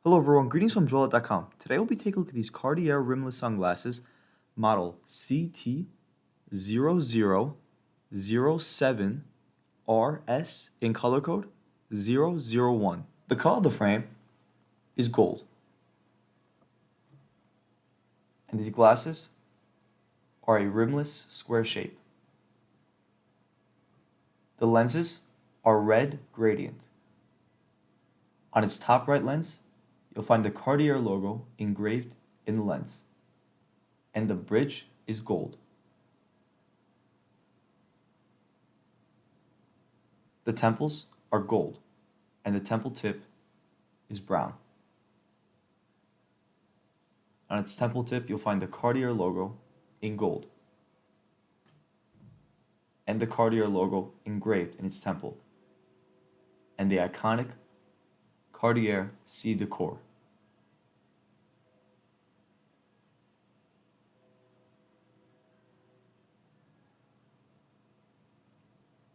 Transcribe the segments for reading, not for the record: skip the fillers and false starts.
Hello everyone, greetings from Joel.com. Today we'll be taking a look at these Cartier rimless sunglasses, model CT0007RS in color code 001. The color of the frame is gold. And these glasses are a rimless square shape. The lenses are red gradient. On its top right lens, you'll find the Cartier logo engraved in the lens, and the bridge is gold. The temples are gold, and the temple tip is brown. On its temple tip, you'll find the Cartier logo in gold, and the Cartier logo engraved in its temple, and the iconic Cartier Décor.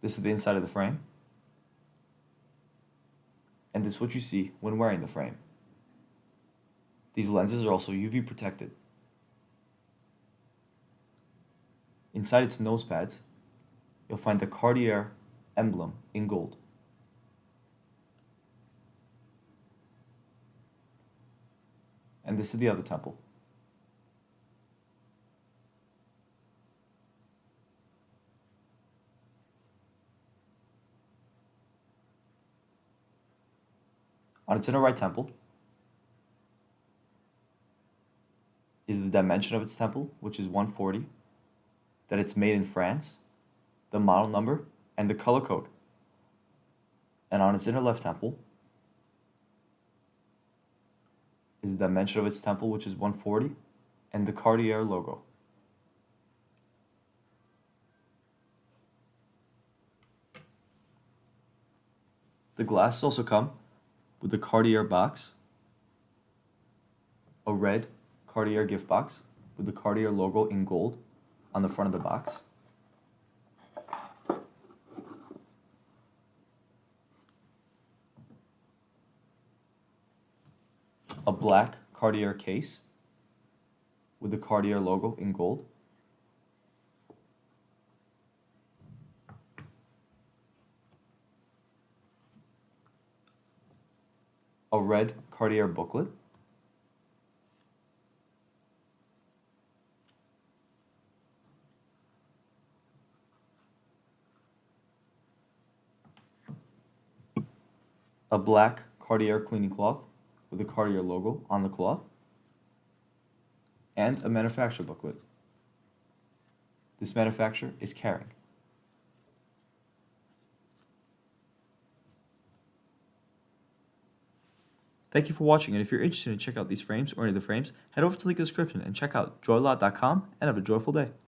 This is the inside of the frame, and this is what you see when wearing the frame. These lenses are also UV protected. Inside its nose pads, you'll find the Cartier emblem in gold. And this is the other temple. On its inner right temple is the dimension of its temple, which is 140, that it's made in France, the model number, and the color code. And on its inner left temple is the dimension of its temple, which is 140, and the Cartier logo. The glasses also come with the Cartier box, a red Cartier gift box with the Cartier logo in gold on the front of the box, a black Cartier case with the Cartier logo in gold, a red Cartier booklet, a black Cartier cleaning cloth with the Cartier logo on the cloth, and a manufacturer booklet. This manufacturer is Cartier. Thank you for watching, and if you're interested in check out these frames or any of the frames, head over to the link in the description and check out joylot.com and have a joyful day.